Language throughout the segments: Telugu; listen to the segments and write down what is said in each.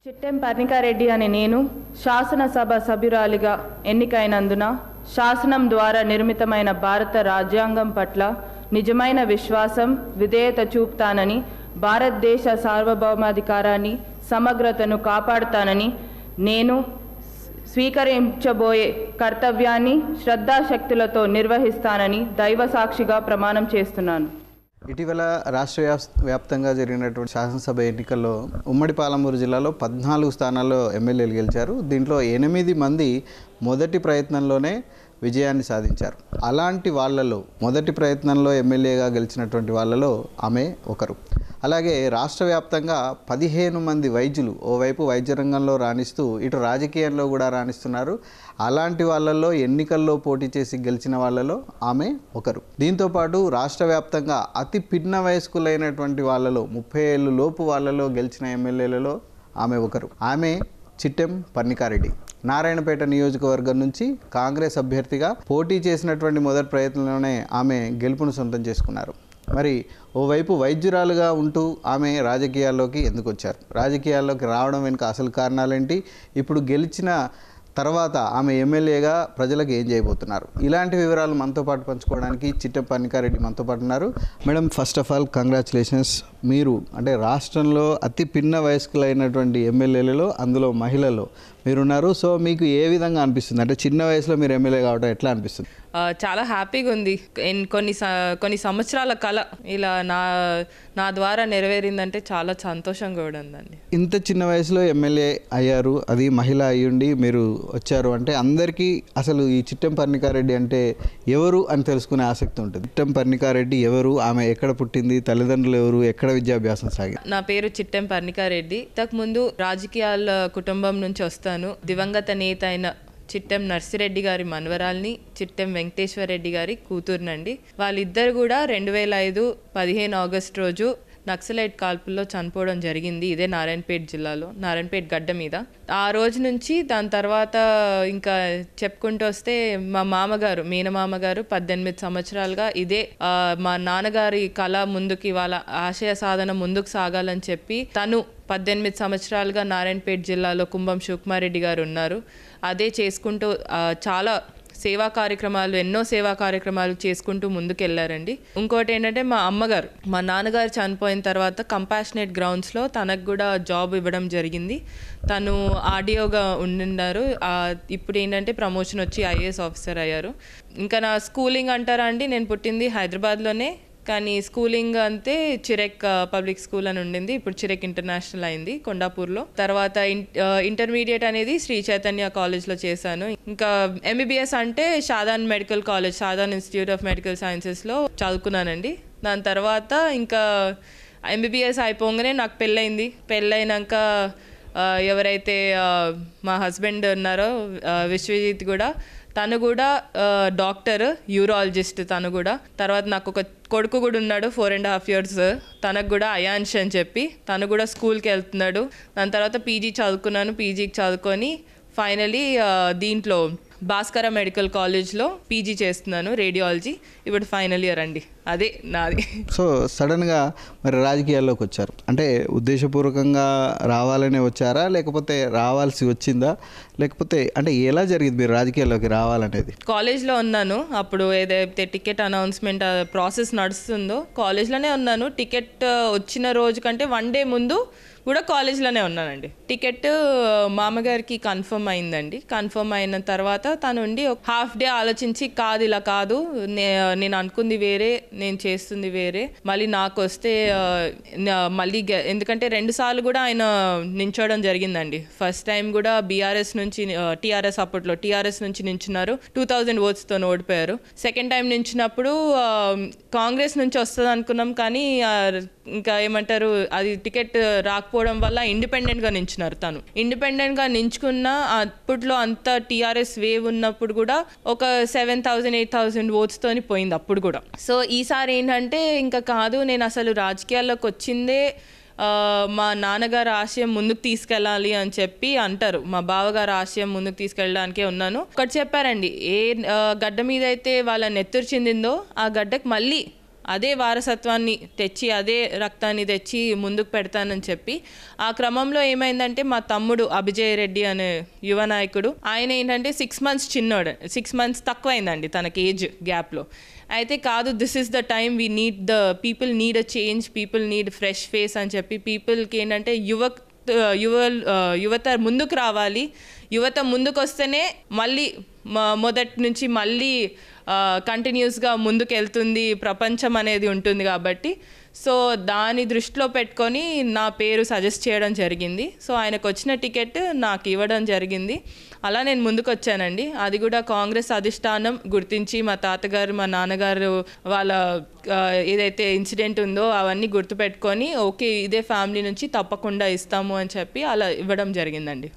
చిట్టెం పర్ణికారెడ్డి అనే నేను శాసనసభ సభ్యురాలిగా ఎన్నికైనందున శాసనం ద్వారా నిర్మితమైన భారత రాజ్యాంగం పట్ల నిజమైన విశ్వాసం, విధేయత చూపుతానని, భారతదేశ సార్వభౌమాధికారాన్ని, సమగ్రతను కాపాడుతానని, నేను స్వీకరించబోయే కర్తవ్యాన్ని శ్రద్ధాశక్తులతో నిర్వహిస్తానని దైవ సాక్షిగా ప్రమాణం చేస్తున్నాను. ఇటీవల రాష్ట్ర వ్యాప్తంగా జరిగినటువంటి శాసనసభ ఎన్నికల్లో ఉమ్మడి పాలమూరు జిల్లాలో 14 స్థానాల్లో ఎమ్మెల్యేలు గెలిచారు. దీంట్లో 8 మంది మొదటి ప్రయత్నంలోనే విజయాన్ని సాధించారు. అలాంటి వాళ్ళలో మొదటి ప్రయత్నంలో ఎమ్మెల్యేగా గెలిచినటువంటి వాళ్ళలో ఆమె ఒకరు. అలాగే రాష్ట్ర వ్యాప్తంగా 15 మంది వైద్యులు ఓవైపు వైద్య రంగంలో రాణిస్తూ ఇటు రాజకీయంలో కూడా రాణిస్తున్నారు. అలాంటి వాళ్ళల్లో ఎన్నికల్లో పోటీ చేసి గెలిచిన వాళ్ళలో ఆమె ఒకరు. దీంతోపాటు రాష్ట్ర వ్యాప్తంగా అతి పిన్న వయస్కులైనటువంటి వాళ్ళలో 30 ఏళ్ళు లోపు వాళ్ళలో గెలిచిన ఎమ్మెల్యేలలో ఆమె ఒకరు. ఆమె చిట్టెం పర్ణికారెడ్డి. నారాయణపేట నియోజకవర్గం నుంచి కాంగ్రెస్ అభ్యర్థిగా పోటీ చేసినటువంటి మొదటి ప్రయత్నంలోనే ఆమె గెలుపును సొంతం చేసుకున్నారు. మరి ఓవైపు వైద్యురాలుగా ఉంటూ ఆమె రాజకీయాల్లోకి ఎందుకు వచ్చారు, రాజకీయాల్లోకి రావడం వెనుక అసలు కారణాలేంటి, ఇప్పుడు గెలిచిన తర్వాత ఆమె ఎమ్మెల్యేగా ప్రజలకు ఏం చేయబోతున్నారు, ఇలాంటి వివరాలు మనతో పాటు పంచుకోవడానికి చిట్టెం పర్ణికారెడ్డి మనతో పాటు ఉన్నారు. Madam, first of all congratulations. మీరు అంటే రాష్ట్రంలో అతి పిన్న వయస్కులైనటువంటి ఎమ్మెల్యేలలో అందులో మహిళల్లో మీరున్నారు. సో మీకు ఏ విధంగా అనిపిస్తుంది, అంటే చిన్న వయసులో మీరు ఎమ్మెల్యే కావడం ఎట్లా అనిపిస్తుంది? చాలా హ్యాపీగా ఉంది. కొన్ని సంవత్సరాల కళ ఇలా నా ద్వారా నెరవేరిందంటే చాలా సంతోషంగా కూడా ఉందండి. ఇంత చిన్న వయసులో ఎమ్మెల్యే అయ్యారు, అది మహిళ అయ్యుండి మీరు వచ్చారు అంటే అందరికీ అసలు ఈ చిట్టెం పర్ణికారెడ్డి అంటే ఎవరు అని తెలుసుకునే ఆసక్తి ఉంటుంది. చిట్టెం పర్ణికారెడ్డి ఎవరు, ఆమె ఎక్కడ పుట్టింది, తల్లిదండ్రులు ఎవరు, ఎక్కడ విద్యాభ్యాసం సాగింది? నా పేరు చిట్టెం పర్ణికారెడ్డి. ఇంతకుముందు రాజకీయాల కుటుంబం నుంచి వస్తాను. దివంగత నేత అయిన చిట్టెం నర్సిరెడ్డి గారి మనవరాల్ని, చిట్టెం వెంకటేశ్వర రెడ్డి గారి కూతురునండి. వాళ్ళిద్దరు కూడా 2005 15 ఆగస్టు రోజు నక్సలైట్ కాల్పుల్లో చనిపోవడం జరిగింది. ఇదే నారాయణపేట జిల్లాలో, నారాయణపేట గడ్డ మీద. ఆ రోజు నుంచి దాని తర్వాత ఇంకా చెప్పుకుంటూ వస్తే మా మామగారు, మేనమామగారు 18 సంవత్సరాలుగా ఇదే మా నాన్నగారి కళ ముందుకి, వాళ్ళ ఆశయ సాధన ముందుకు సాగాలని చెప్పి తను 18 సంవత్సరాలుగా నారాయణపేట జిల్లాలో కుంభం శివకుమారెడ్డి గారు ఉన్నారు. అదే చేసుకుంటూ చాలా సేవా కార్యక్రమాలు, ఎన్నో సేవా కార్యక్రమాలు చేసుకుంటూ ముందుకెళ్ళారండి. ఇంకోటి ఏంటంటే మా అమ్మగారు, మా నాన్నగారు చనిపోయిన తర్వాత కంపాషనేట్ గ్రౌండ్స్లో తనకు కూడా జాబ్ ఇవ్వడం జరిగింది. తను ఆర్డీఓగా ఉండిన్నారు. ఇప్పుడు ఏంటంటే ప్రమోషన్ వచ్చి ఐఏఎస్ ఆఫీసర్ అయ్యారు. ఇంకా నా స్కూలింగ్ అంటారా అండి, నేను పుట్టింది హైదరాబాద్లోనే, కానీ స్కూలింగ్ అంతే చిరెక్ పబ్లిక్ స్కూల్ అని ఉండింది. ఇప్పుడు చిరెక్ ఇంటర్నేషనల్ అయింది కొండాపూర్లో. తర్వాత ఇంటర్మీడియట్ అనేది శ్రీ చైతన్య కాలేజ్లో చేశాను. ఇంకా ఎంబీబీఎస్ అంటే Shadan medical college, Shadan institute of medical సైన్సెస్లో చదువుకున్నానండి. దాని తర్వాత ఇంకా ఎంబీబీఎస్ అయిపోగానే నాకు పెళ్ళయింది. పెళ్ళైనాక ఎవరైతే మా హస్బెండ్ ఉన్నారో విశ్వజిత్ కూడా, తను కూడా డాక్టర్, యూరాలజిస్ట్ తను కూడా. తర్వాత నాకు ఒక కొడుకు కూడా ఉన్నాడు, 4.5 years. తనకు కూడా అయాన్ష్ అని చెప్పి, తను కూడా స్కూల్కి వెళ్తున్నాడు. దాని తర్వాత పీజీ చదువుకున్నాను. పీజీకి చదువుకొని ఫైనలీ దీంట్లో భాస్కర మెడికల్ కాలేజ్లో పీజీ చేస్తున్నాను, రేడియాలజీ. ఇప్పుడు ఫైనల్ ఇయర్ అండి, అదే నాది. సో సడన్గా మరి రాజకీయాల్లోకి వచ్చారు అంటే ఉద్దేశపూర్వకంగా రావాలనే వచ్చారా, లేకపోతే రావాల్సి వచ్చిందా, లేకపోతే అంటే ఎలా జరిగింది మీరు రాజకీయాల్లోకి రావాలనేది? కాలేజ్లో ఉన్నాను అప్పుడు. ఏదైతే టికెట్ అనౌన్స్మెంట్ ప్రాసెస్ నడుస్తుందో కాలేజ్లోనే ఉన్నాను. టికెట్ వచ్చిన రోజు కంటే 1 day ముందు కూడా కాలేజ్లోనే ఉన్నానండి. టికెట్ మామగారికి కన్ఫర్మ్ అయిందండి. కన్ఫర్మ్ అయిన తర్వాత తను ఉండి ఒక ½ day ఆలోచించి, కాదు ఇలా కాదు, నేను అనుకుంది వేరే, నేను చేస్తుంది వేరే, మళ్ళీ నాకు వస్తే మళ్ళీ ఎందుకంటే 2 సార్లు కూడా ఆయన నించోవడం జరిగిందండి. ఫస్ట్ టైం కూడా బీఆర్ఎస్ నుంచి, టీఆర్ఎస్ అప్పట్లో టీఆర్ఎస్ నుంచి నించున్నారు, 2000 votes-తో ఓడిపోయారు. సెకండ్ టైం నించినప్పుడు కాంగ్రెస్ నుంచి వస్తుంది అనుకున్నాం, కానీ ఇంకా ఏమంటారు, అది టికెట్ రాకపోవడం వల్ల ఇండిపెండెంట్గా నించున్నారు. తను ఇండిపెండెంట్గా నించుకున్న అప్పట్లో అంత టీఆర్ఎస్ వేవ్ ఉన్నప్పుడు కూడా ఒక 7,000 8,000 votes-తోని పోయింది అప్పుడు కూడా. సో ఈసారి ఏంటంటే ఇంకా కాదు, నేను అసలు రాజకీయాల్లోకి వచ్చిందే మా నాన్నగారు ఆశయం ముందుకు తీసుకెళ్ళాలి అని చెప్పి అంటారు. మా బావగారు ఆశయం ముందుకు తీసుకెళ్ళడానికే ఉన్నాను. ఒకటి చెప్పారండి, ఏ గడ్డ మీద అయితే వాళ్ళ నెత్తురు చిందిందో ఆ గడ్డకు మళ్ళీ అదే వారసత్వాన్ని తెచ్చి అదే రక్తాన్ని తెచ్చి ముందుకు పెడతానని చెప్పి ఆ క్రమంలో ఏమైందంటే మా తమ్ముడు అభిజయ్ రెడ్డి అనే యువ నాయకుడు ఆయన ఏంటంటే 6 months చిన్నోడు, 6 months తక్కువైందండి తనకి ఏజ్ గ్యాప్లో. అయితే కాదు, this is the time we need the people need a change, people need fresh face అని చెప్పి పీపుల్కి ఏంటంటే యువత ముందుకు రావాలి, యువత ముందుకు వస్తేనే మళ్ళీ మొదటి నుంచి మళ్ళీ కంటిన్యూస్గా ముందుకు వెళ్తుంది ప్రపంచం అనేది ఉంటుంది కాబట్టి సో దాని దృష్టిలో పెట్టుకొని నా పేరు సజెస్ట్ చేయడం జరిగింది. సో ఆయనకు వచ్చిన టికెట్ నాకు ఇవ్వడం జరిగింది. అలా నేను ముందుకు వచ్చానండి. అది కూడా కాంగ్రెస్ అధిష్టానం గుర్తించి మా తాతగారు మా నాన్నగారు వాళ్ళ ఏదైతే ఇన్సిడెంట్ ఉందో అవన్నీ గుర్తుపెట్టుకొని ఓకే ఇదే ఫ్యామిలీ నుంచి తప్పకుండా ఇస్తాము అని చెప్పి అలా ఇవ్వడం జరిగిందండి.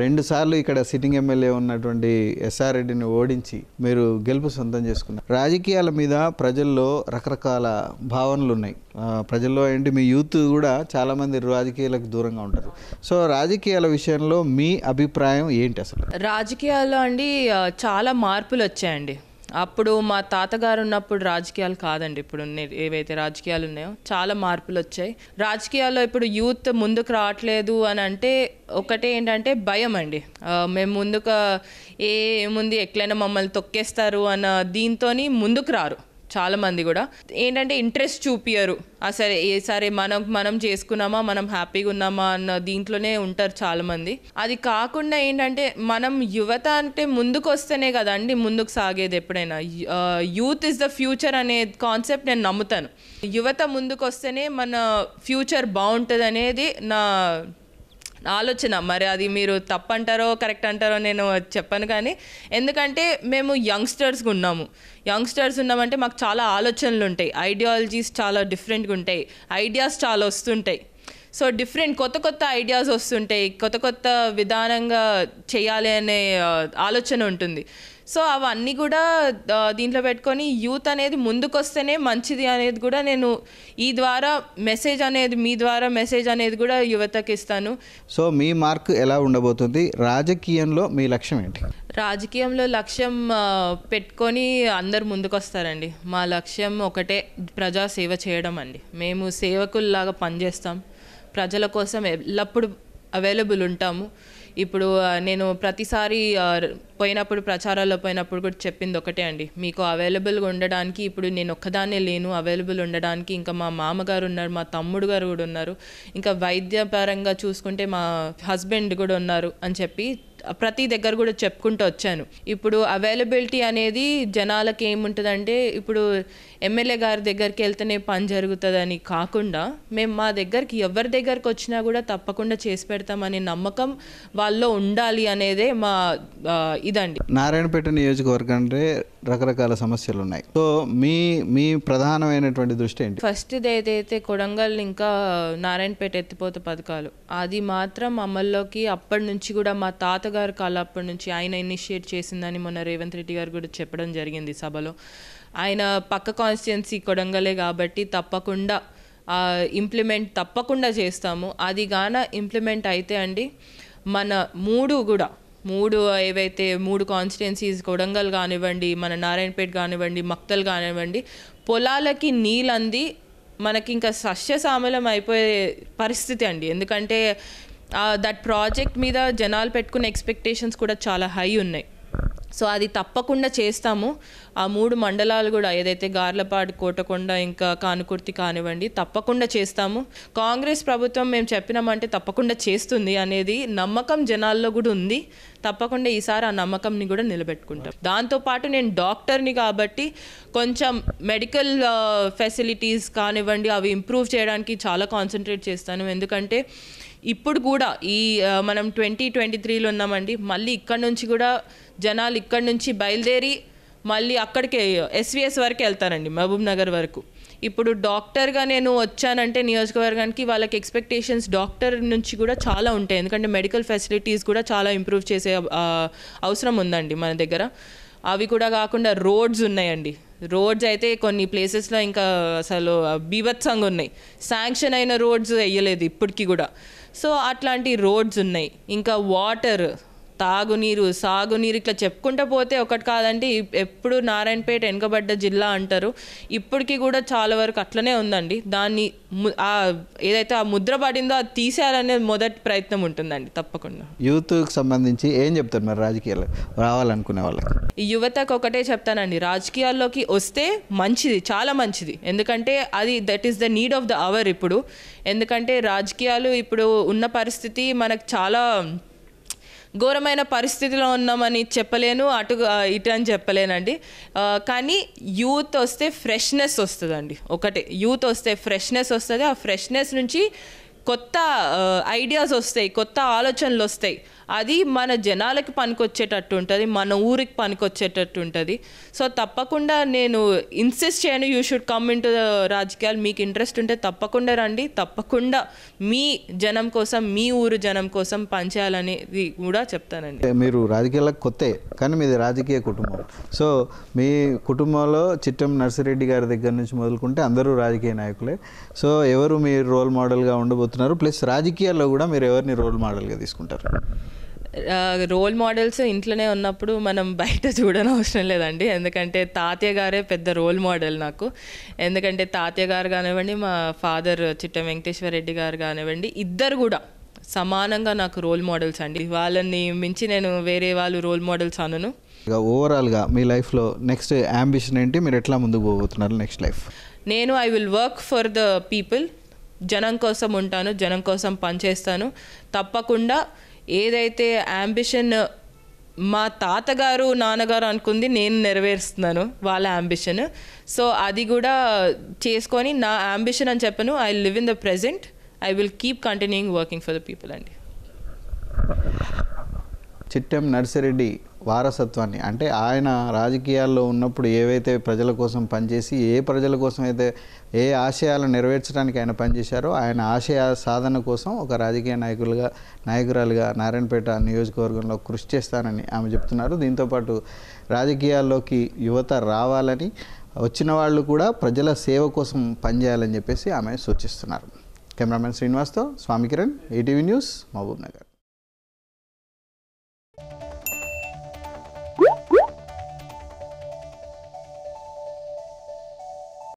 2 సార్లు ఇక్కడ సిట్టింగ్ ఎమ్మెల్యే ఉన్నటువంటి ఎస్ఆర్ రెడ్డిని ఓడించి మీరు గెలుపు సొంతం చేసుకున్నారు. రాజకీయాల మీద ప్రజల్లో రకరకాల భావనలు ఉన్నాయి. ప్రజల్లో ఏంటి మీ యూత్ కూడా చాలామంది రాజకీయాలకు దూరంగా ఉంటారు. సో రాజకీయాల విషయంలో మీ అభిప్రాయం ఏంటి? అసలు రాజకీయాల్లో అండి చాలా మార్పులు వచ్చాయండి. అప్పుడు మా తాతగారు ఉన్నప్పుడు రాజకీయాలు కాదండి ఇప్పుడు ఏవైతే రాజకీయాలు ఉన్నాయో చాలా మార్పులు వచ్చాయి. రాజకీయాల్లో ఇప్పుడు యూత్ ముందుకు రావట్లేదు అని అంటే ఒకటే ఏంటంటే భయం అండి. మేము ముందుకు ఏముంది ఎట్లయినా మమ్మల్ని తొక్కేస్తారు అన్న దీంతోని ముందుకు రారు. చాలామంది కూడా ఏంటంటే ఇంట్రెస్ట్ చూపియరు. సరే మనం చేసుకున్నామా, మనం హ్యాపీగా ఉన్నామా అన్న దీంట్లోనే ఉంటారు చాలామంది. అది కాకుండా ఏంటంటే మనం యువత అంటే ముందుకు వస్తేనే కదండి ముందుకు సాగేది. ఎప్పుడైనా యూత్ ఇస్ ద ఫ్యూచర్ అనే కాన్సెప్ట్ నేను నమ్ముతాను. యువత ముందుకు వస్తేనే మన ఫ్యూచర్ బాగుంటుంది అనేది నా ఆలోచన. మరి అది మీరు తప్పంటారో కరెక్ట్ అంటారో నేను చెప్పను, కానీ ఎందుకంటే మేము యంగ్స్టర్స్గా ఉన్నామంటే మాకు చాలా ఆలోచనలు ఉంటాయి, ఐడియాలజీస్ చాలా డిఫరెంట్గా ఉంటాయి, ఐడియాస్ చాలా వస్తుంటాయి. సో కొత్త ఐడియాస్ వస్తుంటాయి, కొత్త విధానంగా చేయాలి అనే ఆలోచన ఉంటుంది. సో అవన్నీ కూడా దీంట్లో పెట్టుకొని యూత్ అనేది ముందుకు వస్తేనే మంచిది అనేది కూడా నేను ఈ ద్వారా మీ ద్వారా మెసేజ్ అనేది కూడా యువతకి ఇస్తాను. సో మీ మార్క్ ఎలా ఉండబోతుంది? రాజకీయంలో మీ లక్ష్యం ఏంటి? రాజకీయంలో లక్ష్యం పెట్టుకొని అందరు ముందుకు వస్తారండి. మా లక్ష్యం ఒకటే, ప్రజాసేవ చేయడం అండి. మేము సేవకుల్లాగా పనిచేస్తాం, ప్రజల కోసం ఎల్లప్పుడూ అవైలబుల్ ఉంటాము. ఇప్పుడు నేను ప్రతిసారి పోయినప్పుడు ప్రచారాల్లో పోయినప్పుడు కూడా చెప్పింది ఒకటే అండి, మీకు అవైలబుల్గా ఉండడానికి ఇప్పుడు నేను ఒక్కదాన్నే లేను, అవైలబుల్ ఉండడానికి ఇంకా మా మామగారు ఉన్నారు, మా తమ్ముడు గారు కూడా ఉన్నారు, ఇంకా వైద్యపరంగా చూసుకుంటే మా హస్బెండ్ కూడా ఉన్నారు అని చెప్పి ప్రతి దగ్గర కూడా చెప్పుకుంటూ వచ్చాను. ఇప్పుడు అవైలబిలిటీ అనేది జనాలకి ఏముంటుందంటే ఇప్పుడు ఎమ్మెల్యే గారి దగ్గరికి వెళ్తేనే పని జరుగుతుందని కాకుండా మేము మా దగ్గరికి ఎవరి దగ్గరికి వచ్చినా కూడా తప్పకుండా చేసి పెడతామనే నమ్మకం వాళ్ళలో ఉండాలి అనేదే మా ఇదండి. నారాయణపేట నియోజకవర్గం అంటే రకరకాల సమస్యలు ఉన్నాయి. సో మీ ప్రధానమైనటువంటి దృష్టి ఏంటి? ఫస్ట్ ఏదైతే కొడంగల్ ఇంకా నారాయణపేట ఎత్తిపోత పథకాలు అది మాత్రం అమల్లోకి అప్పటి నుంచి కూడా మా తాతగారు కాలప్పటి నుంచి ఆయన ఇనిషియేట్ చేసిందని మొన్న రేవంత్ రెడ్డి గారు కూడా చెప్పడం జరిగింది సభలో. ఆయన పక్క కాన్స్టిట్యున్సీ కొడంగలే కాబట్టి తప్పకుండా ఇంప్లిమెంట్ తప్పకుండా చేస్తాము. అది గాన ఇంప్లిమెంట్ అయితే అండి మన మూడు ఏవైతే 3 కాన్స్టిట్యున్సీస్ కొడంగల్ కానివ్వండి, మన నారాయణపేట కానివ్వండి, మక్తల్ కానివ్వండి, పొలాలకి నీళ్ళు అంది మనకి ఇంకా సస్యశ్యామలం అయిపోయే పరిస్థితి అండి. ఎందుకంటే దట్ ప్రాజెక్ట్ మీద జనాలు పెట్టుకునే ఎక్స్పెక్టేషన్స్ కూడా చాలా హై ఉన్నాయి. సో అది తప్పకుండా చేస్తాము. ఆ 3 మండలాలు కూడా ఏదైతే గార్లపాడు, కోటకొండ, ఇంకా కానుకుర్తి కానివ్వండి తప్పకుండా చేస్తాము. కాంగ్రెస్ ప్రభుత్వం మేము చెప్పినామంటే తప్పకుండా చేస్తుంది అనేది నమ్మకం జనాల్లో కూడా ఉంది. తప్పకుండా ఈసారి ఆ నమ్మకంని కూడా నిలబెట్టుకుంటాం. దాంతోపాటు నేను డాక్టర్ని కాబట్టి కొంచెం మెడికల్ ఫెసిలిటీస్ కానివ్వండి అవి ఇంప్రూవ్ చేయడానికి చాలా కాన్సన్ట్రేట్ చేస్తాను. ఎందుకంటే ఇప్పుడు కూడా ఈ మనం 2023లో ఉన్నామండి. మళ్ళీ ఇక్కడ నుంచి కూడా జనాలు ఇక్కడ నుంచి బయలుదేరి మళ్ళీ అక్కడికి ఎస్విఎస్ వరకు వెళ్తారండి, మహబూబ్ నగర్ వరకు. ఇప్పుడు డాక్టర్గా నేను వచ్చానంటే నియోజకవర్గానికి వాళ్ళకి ఎక్స్పెక్టేషన్స్ డాక్టర్ నుంచి కూడా చాలా ఉంటాయి. ఎందుకంటే మెడికల్ ఫెసిలిటీస్ కూడా చాలా ఇంప్రూవ్ చేసే అవసరం ఉందండి మన దగ్గర. అవి కూడా కాకుండా రోడ్స్ ఉన్నాయండి. రోడ్స్ అయితే కొన్ని ప్లేసెస్లో ఇంకా అసలు బీభత్సంగా ఉన్నాయి. శాంక్షన్ అయిన రోడ్స్ వేయలేదు ఇప్పటికీ కూడా. సో అట్లాంటి రోడ్స్ ఉన్నాయి. ఇంకా వాటర్ తాగునీరు, సాగునీరు ఇట్లా చెప్పుకుంటూ పోతే ఒకటి కాదండి. ఎప్పుడు నారాయణపేట వెనుకబడ్డ జిల్లా అంటారు, ఇప్పటికీ కూడా చాలా వరకు అట్లనే ఉందండి. దాన్ని ఏదైతే ఆ ముద్ర పడిందో అది తీసేయాలనే మొదటి ప్రయత్నం ఉంటుందండి తప్పకుండా. యూత్కి సంబంధించి ఏం చెప్తారు మరి రాజకీయాలు రావాలనుకునే వాళ్ళకి? ఈ యువతకు ఒకటే చెప్తానండి, రాజకీయాల్లోకి వస్తే మంచిది, చాలా మంచిది. ఎందుకంటే అది that is the need of the hour ఇప్పుడు. ఎందుకంటే రాజకీయాలు ఇప్పుడు ఉన్న పరిస్థితి మనకు చాలా ఘోరమైన పరిస్థితిలో ఉన్నామని చెప్పలేను, ఇటు అని చెప్పలేనండి. కానీ యూత్ వస్తే ఫ్రెష్నెస్ వస్తుందండి. ఒకటే, యూత్ వస్తే ఫ్రెష్నెస్ వస్తుంది. ఆ ఫ్రెష్నెస్ నుంచి కొత్త ఐడియాస్ వస్తాయి, కొత్త ఆలోచనలు వస్తాయి. అది మన జనాలకి పనికొచ్చేటట్టు ఉంటుంది, మన ఊరికి పనికొచ్చేటట్టు ఉంటుంది. సో తప్పకుండా నేను ఇన్సిస్ట్ చేయను, you should come in to రాజకీయాలు. మీకు ఇంట్రెస్ట్ ఉంటే తప్పకుండా రండి, తప్పకుండా మీ జనం కోసం, మీ ఊరు జనం కోసం పనిచేయాలనేది కూడా చెప్తానండి. మీరు రాజకీయాలకు కొత్తే, కానీ మీది రాజకీయ కుటుంబం. సో మీ కుటుంబంలో చిట్టెం నర్సిరెడ్డి గారి దగ్గర నుంచి మొదలుకుంటే అందరూ రాజకీయ నాయకులే. సో ఎవరు మీరు రోల్ మోడల్గా ఉండబోతున్నారు? ప్లస్ రాజకీయాల్లో కూడా మీరు ఎవరిని రోల్ మోడల్గా తీసుకుంటారు? రోల్ మోడల్స్ ఇంట్లోనే ఉన్నప్పుడు మనం బయట చూడని అవసరం లేదండి. ఎందుకంటే తాతయ్య గారే పెద్ద రోల్ మోడల్ నాకు. ఎందుకంటే తాతయ్య గారు కానివ్వండి, మా ఫాదర్ చిట్టెం వెంకటేశ్వర రెడ్డి గారు కానివ్వండి, ఇద్దరు కూడా సమానంగా నాకు రోల్ మోడల్స్ అండి. వాళ్ళని మించి నేను వేరే వాళ్ళు రోల్ మోడల్స్ అనను. ఓవరాల్గా మీ లైఫ్లో నెక్స్ట్ అంబిషన్ ఏంటి? మీరు ఎట్లా ముందుకు పోబోతున్నారు నెక్స్ట్ లైఫ్? నేను I will work for the people. జనం కోసం ఉంటాను, జనం కోసం పనిచేస్తాను. తప్పకుండా ఏదైతే అంబిషన్ మా తాతగారు నాన్నగారు అనుకుంది నేను నెరవేరుస్తున్నాను వాళ్ళ అంబిషన్. సో అది కూడా చేసుకొని, నా అంబిషన్ అని చెప్పను, I live in the present, I will keep continuing working for the people అండి. చిట్టెం నర్సిరెడ్డి వారసత్వాన్ని, అంటే ఆయన రాజకీయాల్లో ఉన్నప్పుడు ఏవైతే ప్రజల కోసం పనిచేసి, ఏ ప్రజల కోసం అయితే ఏ ఆశయాలను నెరవేర్చడానికి ఆయన పనిచేశారో, ఆయన ఆశయ సాధన కోసం ఒక రాజకీయ నాయకురాలుగా నారాయణపేట నియోజకవర్గంలో కృషి చేస్తానని ఆమె చెప్తున్నారు. దీంతోపాటు రాజకీయాల్లోకి యువత రావాలని, వచ్చిన వాళ్ళు కూడా ప్రజల సేవ కోసం పనిచేయాలని చెప్పేసి ఆమె సూచిస్తున్నారు. కెమెరామెన్ శ్రీనివాస్తో స్వామి కిరణ్, ఈటీవీ న్యూస్, మహబూబ్ నగర్.